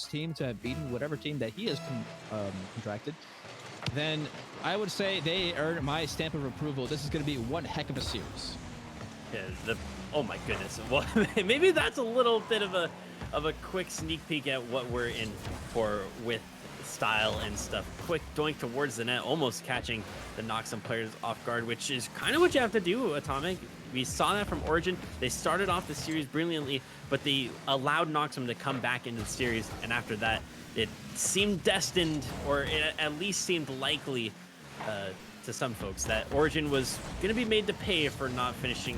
team to have beaten whatever team that he has contracted, then I would say they earn my stamp of approval. This is going to be one heck of a series. Yeah, oh my goodness. Well, maybe that's a little bit of a quick sneak peek at what we're in for with style and stuff. Quick doink towards the net, almost catching the Noxem players off guard, which is kind of what you have to do, Atomic. We saw that from Origin. They started off the series brilliantly, but they allowed Noxem to come back into the series, and after that, it seemed destined, or it at least seemed likely to some folks, that Origin was going to be made to pay for not finishing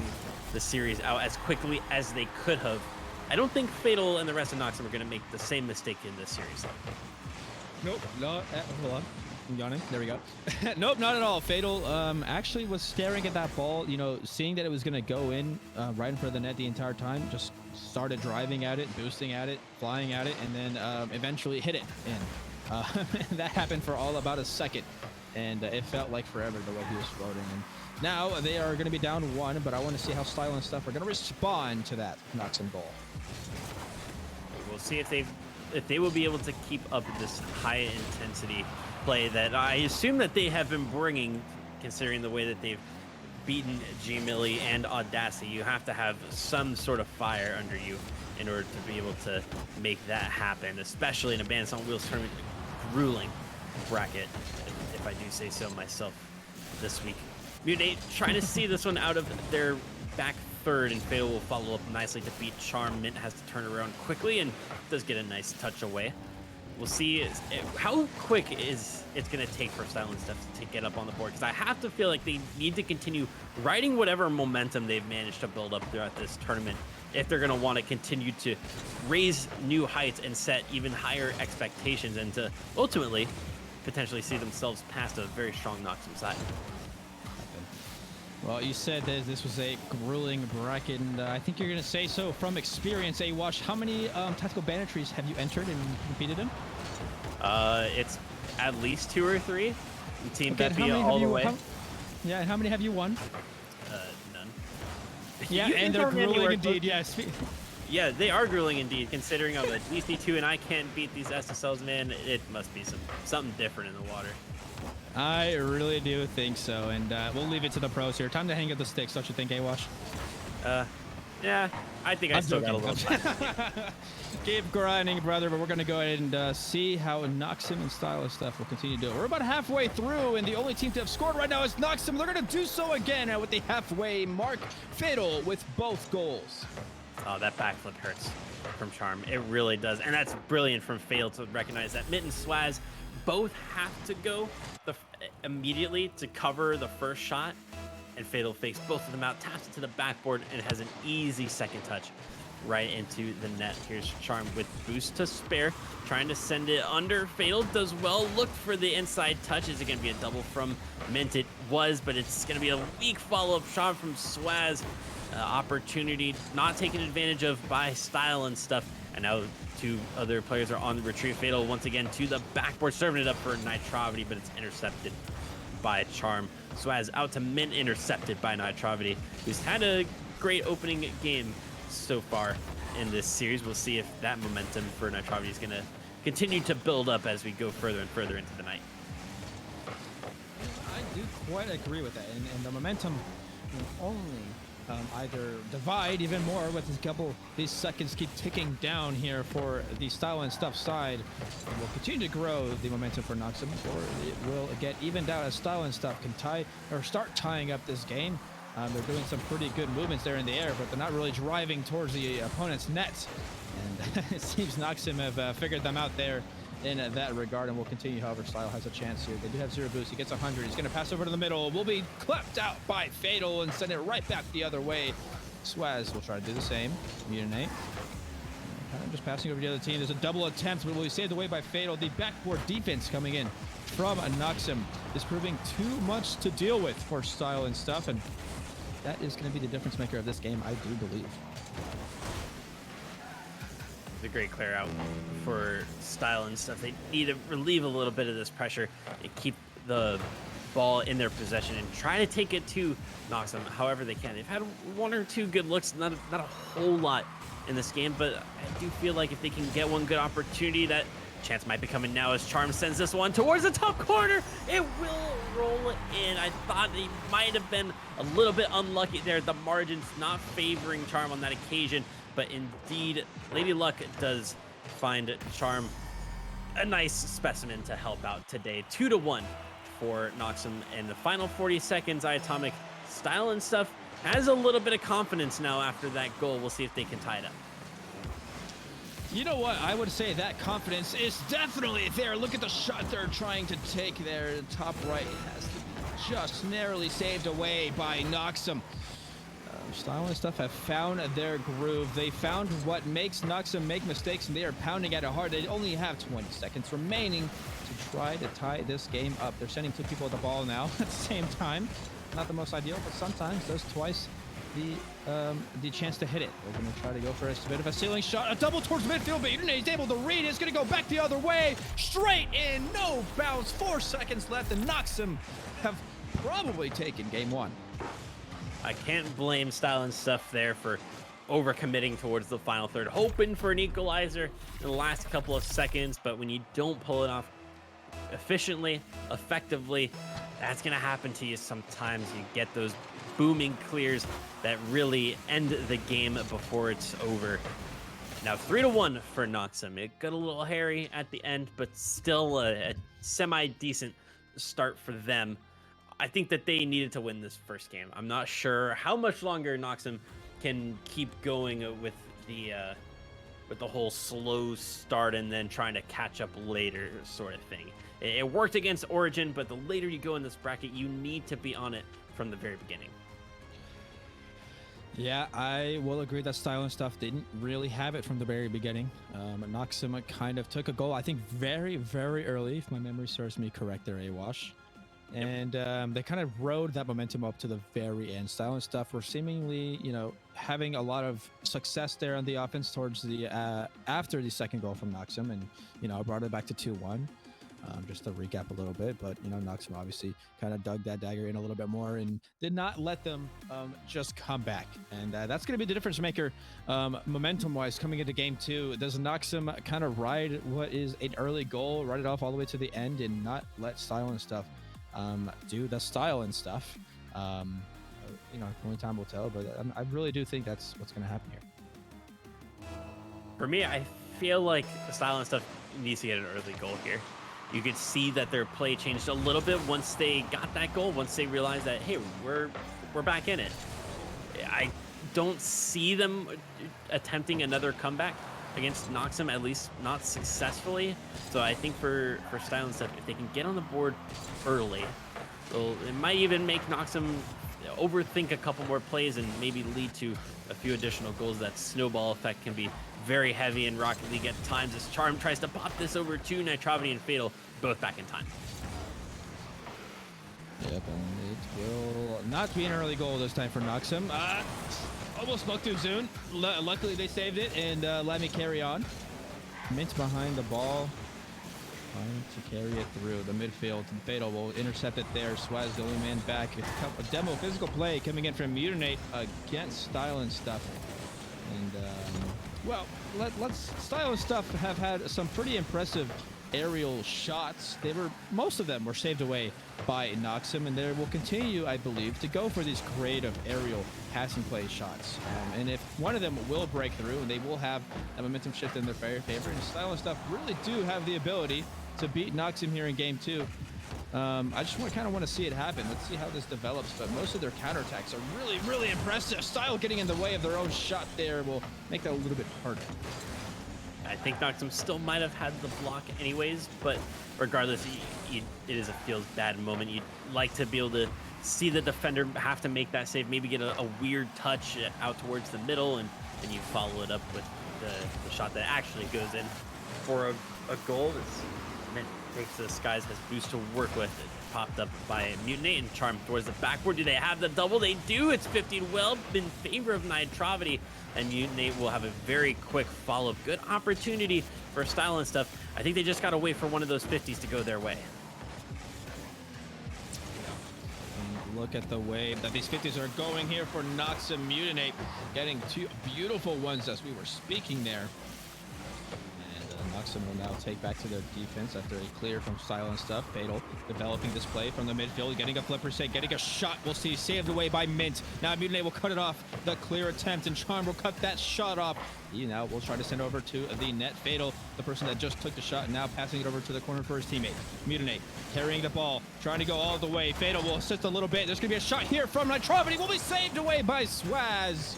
the series out as quickly as they could have. I don't think Fatal and the rest of Noxem are going to make the same mistake in this series. Nope, no, hold on. I'm yawning. There we go. Nope, not at all. Fatal actually was staring at that ball, you know, seeing that it was going to go in right in front of the net the entire time, just started driving at it, boosting at it, flying at it, and then eventually hit it in. That happened for all about a second, and it felt like forever the way he was floating. And now they are going to be down 1, but I want to see how Style and stuff are going to respond to that Noxem goal. We'll see if they will be able to keep up this high intensity play that I assume that they have been bringing, considering the way that they've beaten G-Millie and Audacity. You have to have some sort of fire under you in order to be able to make that happen, especially in a Bandits on Wheels tournament. Grueling bracket, if I do say so myself, this week. Mutate trying to see this one out of their back third, and Fatal will follow up nicely to beat Charm. Mint has to turn around quickly and does get a nice touch away. We'll see how quick is it's going to take for Style and Stuff to get up on the board, because I have to feel like they need to continue riding whatever momentum they've managed to build up throughout this tournament if they're going to want to continue to raise new heights and set even higher expectations, and to ultimately potentially see themselves past a very strong Noxem side. Well, you said that this was a grueling bracket, and I think you're going to say so from experience. Awash, how many tactical banditries have you entered and competed in? It's at least 2 or 3. Team okay, Bethia all the way. Yeah, and how many have you won? None. Yeah, and they're grueling indeed, yes. Yeah, they are grueling indeed, considering I'm a DC2 and I can't beat these SSLs, man. It must be something different in the water. I really do think so, and we'll leave it to the pros here. Time to hang up the sticks, don't you think, Awash? Yeah, I think I still got a little time. Keep grinding, brother, but we're going to go ahead and see how Noxem and Style and Stuff will continue to do it. We're about halfway through, and the only team to have scored right now is Noxem. They're going to do so again with the halfway mark. Fatal with both goals. Oh, that backflip hurts from Charm. It really does, and that's brilliant from Fatal to recognize that Mint and Swaz both have to go immediately to cover the first shot, and Fatal fakes both of them out, taps it to the backboard, and has an easy second touch right into the net. Here's Charm with boost to spare, trying to send it under. Fatal does well, look for the inside touch. Is it going to be a double from Mint? It was, but it's going to be a weak follow-up shot from Swaz. Opportunity not taken advantage of by Style and Stuff, and now 2 other players are on the retreat. Fatal once again to the backboard, serving it up for Nitrovity, but it's intercepted by Charm. Swaz out to Mint, intercepted by Nitrovity, who's had a great opening game so far in this series. We'll see if that momentum for Nitrovity is going to continue to build up as we go further and further into the night. I do quite agree with that, and the momentum will only either divide even more with these seconds keep ticking down here for the Style and Stuff side. It will continue to grow the momentum for Noxem, or it will get evened out as Style and Stuff can start tying up this game. They're doing some pretty good movements there in the air, but they're not really driving towards the opponent's net. And it seems Noxem have figured them out there in that regard, and will continue. However, Style has a chance here. They do have 0 boost. He gets 100. He's going to pass over to the middle. Will be clapped out by Fatal and send it right back the other way. Swaz will try to do the same. Mutinate. Kind of just passing over to the other team. There's a double attempt, but will be saved away by Fatal. The backboard defense coming in from Noxem is proving too much to deal with for Style and Stuff, and that is going to be the difference maker of this game, I do believe. It's a great clear out for Style and Stuff. They need to relieve a little bit of this pressure and keep the ball in their possession and try to take it to Noxem however they can. They've had 1 or 2 good looks, not a whole lot in this game, but I do feel like if they can get one good opportunity, that chance might be coming now as Charm sends this one towards the top corner. It will roll in. I thought he might have been a little bit unlucky there. The margins not favoring Charm on that occasion, but indeed, Lady Luck does find Charm a nice specimen to help out today. 2-1 for Noxem in the final 40 seconds. Atomic Style and Stuff has a little bit of confidence now after that goal. We'll see if they can tie it up. You know what? I would say that confidence is definitely there. Look at the shot they're trying to take there. Top right has to be just narrowly saved away by Noxem. Style and Stuff have found their groove. They found what makes Noxem make mistakes, and they are pounding at it hard. They only have 20 seconds remaining to try to tie this game up. They're sending 2 people at the ball now at the same time. Not the most ideal, but sometimes does twice the chance to hit it. They're going to try to go for a bit of a ceiling shot. A double towards midfield, but Udine is able to read. It's going to go back the other way. Straight in, no bounce. 4 seconds left, and Noxem have probably taken game 1. I can't blame Style and Stuff there for overcommitting towards the final third, hoping for an equalizer in the last couple of seconds, but when you don't pull it off efficiently, effectively, that's going to happen to you sometimes. You get those booming clears that really end the game before it's over. Now 3-1 for Noxem. It got a little hairy at the end, but still a semi-decent start for them. I think that they needed to win this first game. I'm not sure how much longer Noxem can keep going with the whole slow start and then trying to catch up later sort of thing. It worked against Origin, but the later you go in this bracket, you need to be on it from the very beginning. Yeah, I will agree that Style and Stuff didn't really have it from the very beginning. Noxem kind of took a goal, I think, very, very early, if my memory serves me correct there, Awash. And they kind of rode that momentum up to the very end. Style and Stuff were seemingly, having a lot of success there on the offense towards the after the second goal from Noxem, and brought it back to 2-1. Just to recap a little bit, but Noxem obviously kind of dug that dagger in a little bit more and did not let them just come back. And that's going to be the difference maker momentum-wise coming into game 2. Does Noxem kind of ride what is an early goal, ride it off all the way to the end, and not let Style and Stuff do the Style and Stuff? Only time will tell, but I really do think that's what's going to happen here. For me, I feel like Style and Stuff needs to get an early goal here. You could see that their play changed a little bit once they got that goal, once they realized that, hey, we're back in it. I don't see them attempting another comeback against Noxem, at least not successfully. So I think for Style and Stuff, if they can get on the board early, it might even make Noxem overthink a couple more plays and maybe lead to a few additional goals. That snowball effect can be very heavy in Rocket League at times as Charm tries to pop this over to Nitrovity and Fatal, both back in time. Yep, and it will not be an early goal this time for Noxem. Almost looked too soon. Luckily they saved it and let me carry on. Mint behind the ball, trying to carry it through the midfield. And Fatal will intercept it there. Swaz the only man back. A demo physical play coming in from Mutinate against Style and Stuff. And let's Style and Stuff have had some pretty impressive aerial shots. Most of them were saved away by Noxem, and they will continue, I believe, to go for these creative aerial passing play shots. And if one of them will break through, and they will have a momentum shift in their favor, and Style and Stuff really do have the ability to beat Noxem here in game 2. I just kind of want to see it happen. Let's see how this develops, but most of their counterattacks are really, really impressive. Style getting in the way of their own shot there will make that a little bit harder. I think Noxem still might have had the block anyways, but regardless, it feels bad moment. You'd like to be able to see the defender have to make that save, maybe get a weird touch out towards the middle, and you follow it up with the shot that actually goes in for a goal. Takes the Skies has boost to work with. It popped up by Mutinate and Charm towards the backboard. Do they have the double? They do. It's 15 well in favor of Nitrovity, and Mutinate will have a very quick follow-up. Good opportunity for Style and Stuff. I think they just got to wait for one of those 50s to go their way. look at the wave that these 50s are going here for Noxem Mutinate, getting 2 beautiful ones as we were speaking there. And Noxem will now take back to their defense after a clear from Silent Stuff. Fatal developing this play from the midfield, getting a flipper save, getting a shot. We'll see, saved away by Mint. Now Mutinate will cut it off, the clear attempt, and Charm will cut that shot off. He now will try to send over to the net. Fatal, the person that just took the shot, now passing it over to the corner for his teammate. Mutinate carrying the ball, trying to go all the way. Fatal will assist a little bit. There's going to be a shot here from Nitro, but he will be saved away by Swaz.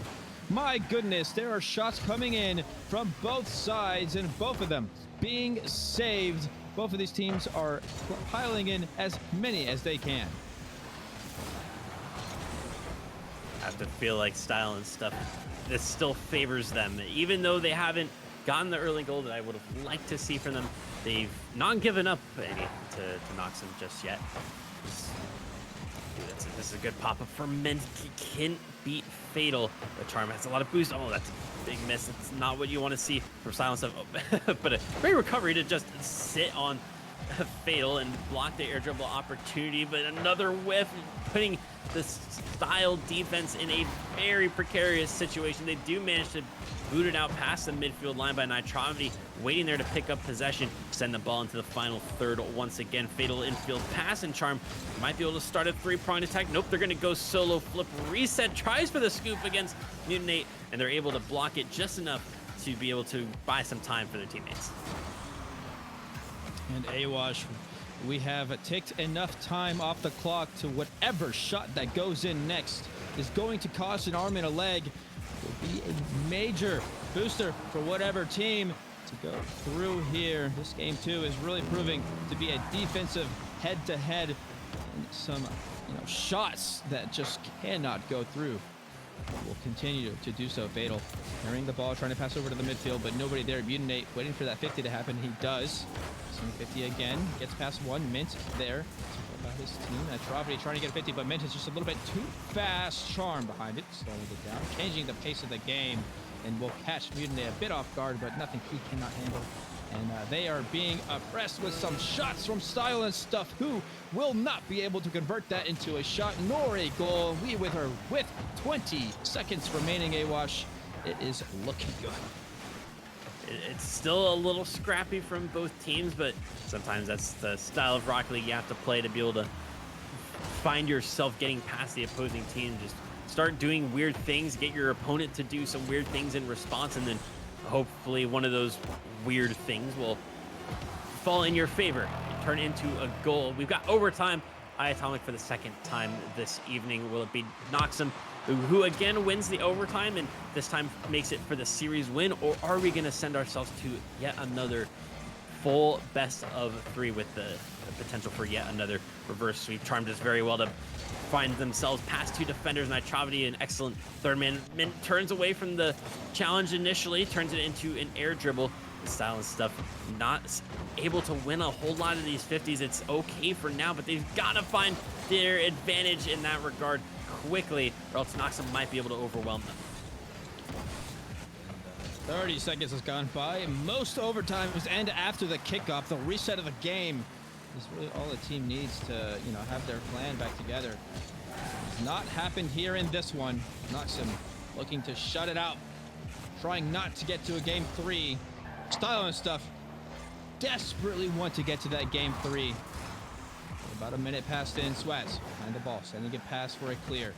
My goodness, there are shots coming in from both sides, and both of them being saved. Both of these teams are piling in as many as they can. I have to feel like Style and Stuff, this still favors them. Even though they haven't gotten the early goal that I would have liked to see from them, they've not given up any to Noxem just yet. Dude, this is a good pop-up for Mint. He can't beat Fatal. The Charm has a lot of boost. Oh, that's a big miss. It's not what you want to see from Silent Stuff. Oh, but a great recovery to just sit on Fatal and block the air dribble opportunity. But another whiff, putting the Style defense in a very precarious situation. They do manage to boot it out past the midfield line by Nitrovity, waiting there to pick up possession, send the ball into the final third once again. Fatal infield pass, and Charm might be able to start a 3-pronged attack. Nope, they're going to go solo flip reset, tries for the scoop against Mutinate, and they're able to block it just enough to be able to buy some time for their teammates. And Awash, we have ticked enough time off the clock to whatever shot that goes in next is going to cost an arm and a leg. Will be a major booster for whatever team to go through here. This game too is really proving to be a defensive head-to-head, and some shots that just cannot go through. Will continue to do so. Fatal carrying the ball, trying to pass over to the midfield, but nobody there. Mutinate waiting for that 50 to happen. He does. 50 again, gets past one. Mint there about his team. Nitrovity trying to get a 50, but Mint is just a little bit too fast. Charm behind it, slowing it down, changing the pace of the game, and will catch Mutinate a bit off guard, but nothing he cannot handle. And they are being oppressed with some shots from Style and Stuff, who will not be able to convert that into a shot nor a goal. We with 20 seconds remaining, Awash, it is looking good. It's still a little scrappy from both teams, but sometimes that's the style of Rocket League you have to play to be able to find yourself getting past the opposing team. Just start doing weird things, get your opponent to do some weird things in response, and then hopefully one of those weird things will fall in your favor and turn into a goal. We've got overtime. Iatomic for the second time this evening. Will it be Noxem who again wins the overtime and this time makes it for the series win, or are we going to send ourselves to yet another full best of 3 with the potential for yet another reverse sweep? Charm does very well to find themselves past 2 defenders. Nitrovity, an excellent third man. Mint turns away from the challenge initially, turns it into an air dribble. Style and Stuff not able to win a whole lot of these 50s. It's okay for now, but they've got to find their advantage in that regard quickly, or else Noxem might be able to overwhelm them. 30 seconds has gone by. Most overtimes end after the kickoff. The reset of the game is really all the team needs to, have their plan back together. It's not happened here in this one. Noxem looking to shut it out, trying not to get to a game 3. Style and Stuff desperately want to get to that game 3. About a minute passed in. Swaz behind the ball, sending it past for a clear.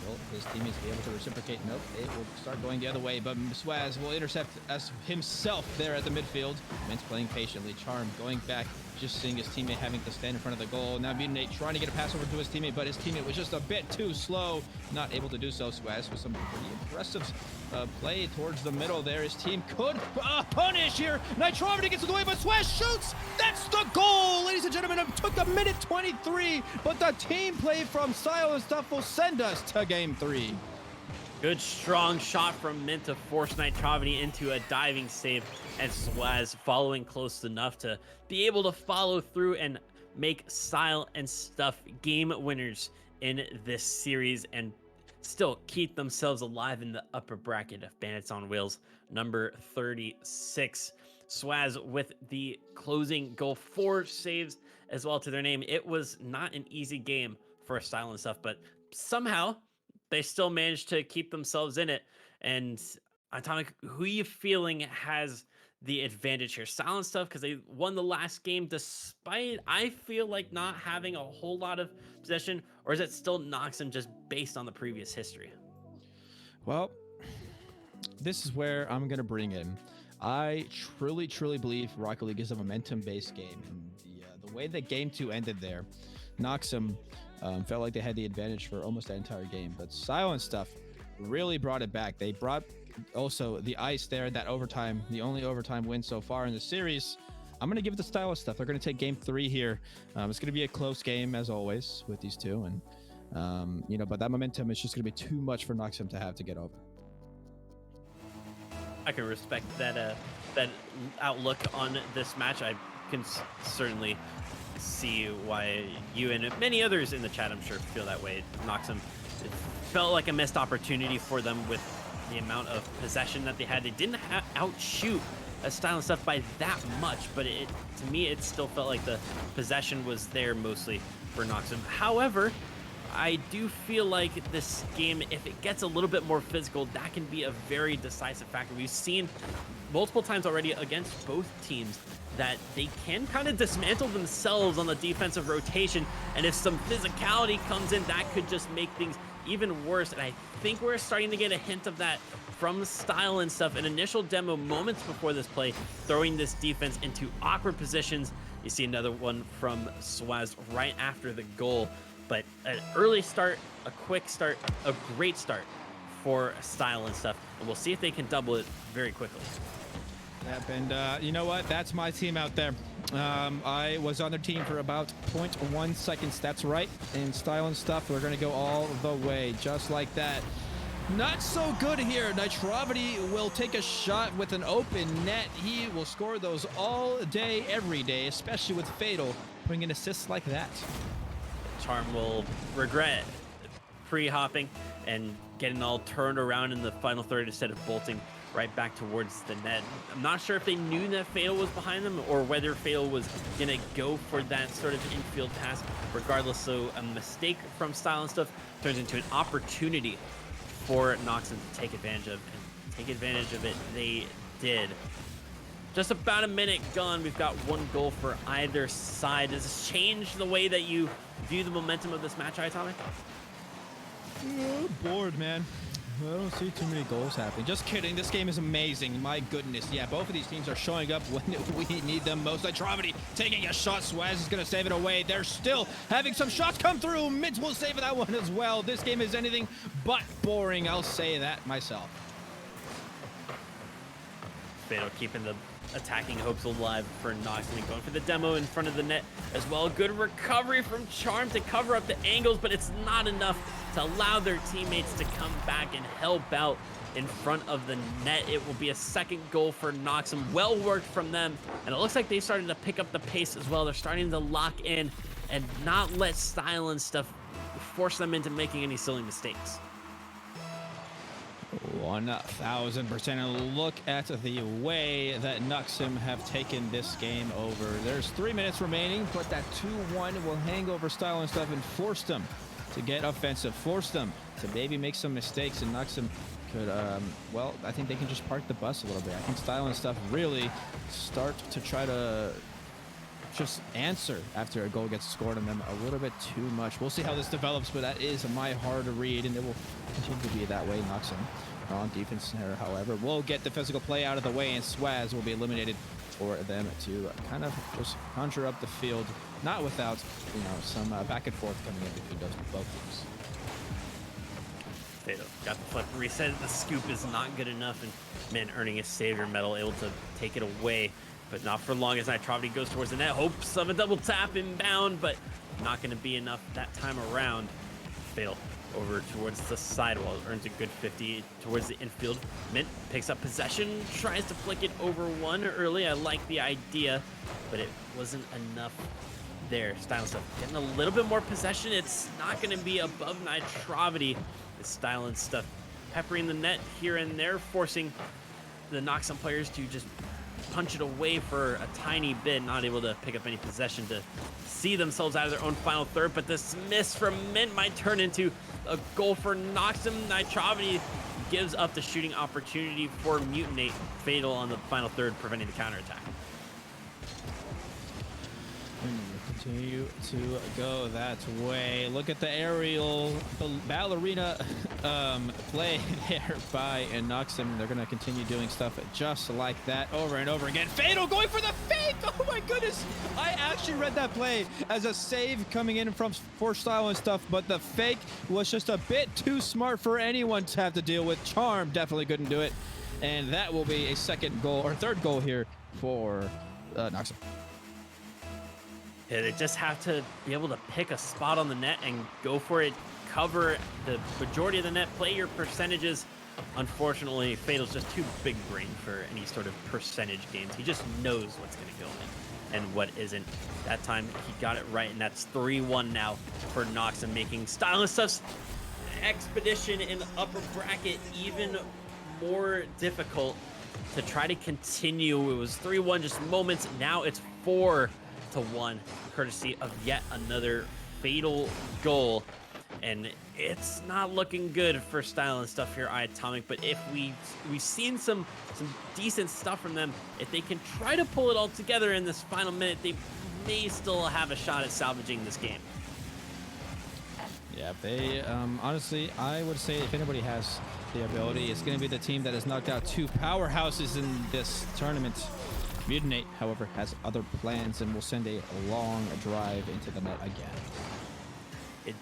Will his teammates be able to reciprocate? Nope. It will start going the other way, but Swaz will intercept as himself there at the midfield. Mint's playing patiently. Charm going back, just seeing his teammate having to stand in front of the goal. Now Mutinate trying to get a pass over to his teammate, but his teammate was just a bit too slow, not able to do so. Swaz with some pretty impressive play towards the middle there. His team could punish here. Nitrovity gets in the way, but Swaz shoots. That's the goal, ladies and gentlemen. It took a minute 23, but the team play from Style and Stuff will send us to game 3. Good strong shot from Mint to force Nitrovity into a diving save, and Swaz following close enough to be able to follow through and make Style and Stuff game winners in this series and still keep themselves alive in the upper bracket of Bandits on Wheels number 36. Swaz with the closing goal, 4 saves as well to their name. It was not an easy game for Style and stuff, but somehow they still managed to keep themselves in it. And Atomic, who you feeling has the advantage here? Silent stuff because they won the last game despite I feel like not having a whole lot of possession, or is it still Noxem just based on the previous history? Well, this is where I'm gonna bring in. I truly believe Rocket League is a momentum-based game, and the way that Game 2 ended there, Noxem felt like they had the advantage for almost the entire game, but Silent Stuff really brought it back. They brought also the ice there, that overtime, the only overtime win so far in the series. I'm going to give it the Style Stuff. They're going to take game 3 here. It's going to be a close game, as always, with these two, and but that momentum is just going to be too much for Noxem to have to get over. I can respect that that outlook on this match. I can certainly see why you and many others in the chat, I'm sure, feel that way. Noxem, it felt like a missed opportunity for them with the amount of possession that they had. They didn't outshoot Style and Stuff by that much, but to me, it still felt like the possession was there mostly for Noxem. However, I do feel like this game, if it gets a little bit more physical, that can be a very decisive factor. We've seen multiple times already against both teams that they can kind of dismantle themselves on the defensive rotation, and if some physicality comes in, that could just make things even worse. And I think we're starting to get a hint of that from Style and Stuff. An initial demo moments before this play, throwing this defense into awkward positions. You see another one from Swaz right after the goal. But an early start, a quick start, a great start for Style and Stuff. And we'll see if they can double it very quickly. Yep, and you know what? That's my team out there. I was on their team for about 0.1 seconds. That's right. In Style and Stuff, we're going to go all the way, just like that. Not so good here. Nitrovity will take a shot with an open net. He will score those all day, every day, especially with Fatal putting in assists like that. Charm will regret pre-hopping and getting all turned around in the final third instead of bolting right back towards the net. I'm not sure if they knew that Fatal was behind them or whether Fatal was gonna go for that sort of infield pass. Regardless, so a mistake from Style and Stuff turns into an opportunity for Noxem to take advantage of, and take advantage of it they did. Just about a minute gone. We've got one goal for either side. Does this change the way that you view the momentum of this match, Atomic? Bored, man. I don't see too many goals happening. Just kidding. This game is amazing. My goodness. Yeah, both of these teams are showing up when we need them most. Nitrovity taking a shot. Swaz is going to save it away. They're still having some shots come through. Mids will save that one as well. This game is anything but boring. I'll say that myself. Fatal keeping the attacking hopes alive for Noxem, going for the demo in front of the net as well. Good recovery from Charm to cover up the angles, but it's not enough to allow their teammates to come back and help out in front of the net. It will be a second goal for Noxem. Well worked from them, and it looks like they started to pick up the pace as well. They're starting to lock in and not let Style and Stuff force them into making any silly mistakes. 1000%. And look at the way that Noxem have taken this game over. There's 3 minutes remaining, but that 2-1 will hang over Style and Stuff and force them to get offensive, force them to maybe make some mistakes, and Noxem could, well, I think they can just park the bus a little bit. I think Style and Stuff really start to try to just answer after a goal gets scored on them a little bit too much. We'll see how this develops, but that is my hard read, and it will continue to be that way. Noxem on defense here, however, will get the physical play out of the way, and Swaz will be eliminated for them to kind of just conjure up the field, not without, some back and forth coming in between both teams. Fatal got the flip reset. The scoop is not good enough, and man, earning a savior medal, able to take it away, but not for long as Nitrovity goes towards the net. Hopes of a double tap inbound, but not going to be enough that time around. Fatal over towards the sidewall, earns a good 50 towards the infield. Mint picks up possession, tries to flick it over one early. I like the idea, but it wasn't enough there. Style and Stuff getting a little bit more possession. It's not going to be above Nitrovity. The Style and Stuff peppering the net here and there, forcing the Noxem players to just punch it away for a tiny bit, not able to pick up any possession to see themselves out of their own final third. But this miss from Mint might turn into a goal for Noxem. Nitrovity gives up the shooting opportunity for Mutinate. Fatal on the final third, preventing the counterattack. Continue to go that way. Look at the aerial ballerina play there by Noxem. They're going to continue doing stuff just like that over and over again. Fatal going for the fake. Oh my goodness. I actually read that play as a save coming in from for style and stuff, but the fake was just a bit too smart for anyone to have to deal with. Charm definitely couldn't do it. And that will be a second goal or third goal here for Noxem. Yeah, they just have to be able to pick a spot on the net and go for it, cover the majority of the net, play your percentages. Unfortunately, Fatal's just too big brain for any sort of percentage games. He just knows what's going to go in and what isn't. That time, he got it right, and that's 3-1 now for Noxem, making Style and Stuff's expedition in the upper bracket even more difficult to try to continue. It was 3-1 just moments. Now it's 4-1, courtesy of yet another Fatal goal. And it's not looking good for Style and Stuff here, iAtomic. But if we've seen some decent stuff from them, if they can try to pull it all together in this final minute, they may still have a shot at salvaging this game. Yeah, they honestly, I would say if anybody has the ability, it's going to be the team that has knocked out two powerhouses in this tournament. Mutinate, however, has other plans and will send a long drive into the net again. It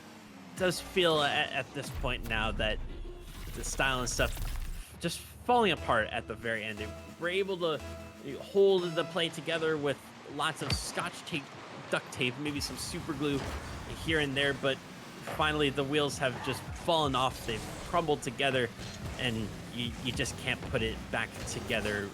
does feel at this point now that the Style and Stuff just falling apart at the very end. They were able to hold the play together with lots of scotch tape, duct tape, maybe some super glue here and there, but finally the wheels have just fallen off. They've crumbled together, and you just can't put it back together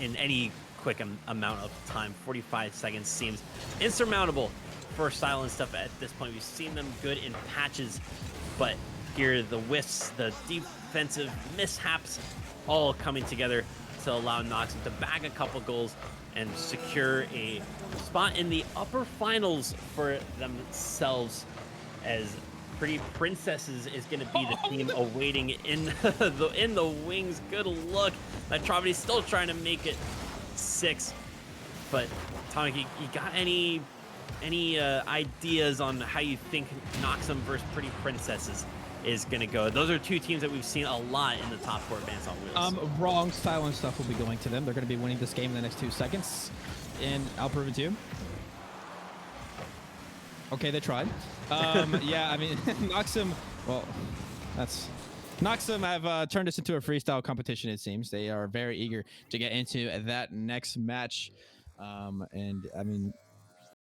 in any quick amount of time. 45 seconds seems insurmountable for Style and Stuff at this point. We've seen them good in patches, but here the whiffs, the defensive mishaps, all coming together to allow Noxem to bag a couple goals and secure a spot in the upper finals for themselves, as Pretty Princesses is going to be the team awaiting in the wings. Good look. Nitrovity's still trying to make it 6, but Atomic, you got any ideas on how you think Noxem versus Pretty Princesses is going to go? Those are two teams that we've seen a lot in the top 4 Bandits on Wheels. Wrong. Style and Stuff will be going to them. They're going to be winning this game in the next 2 seconds, and I'll prove it to you. Okay, they tried. Yeah, I mean, Noxem, well, that's... Noxem have turned this into a freestyle competition, it seems. They are very eager to get into that next match. And, I mean,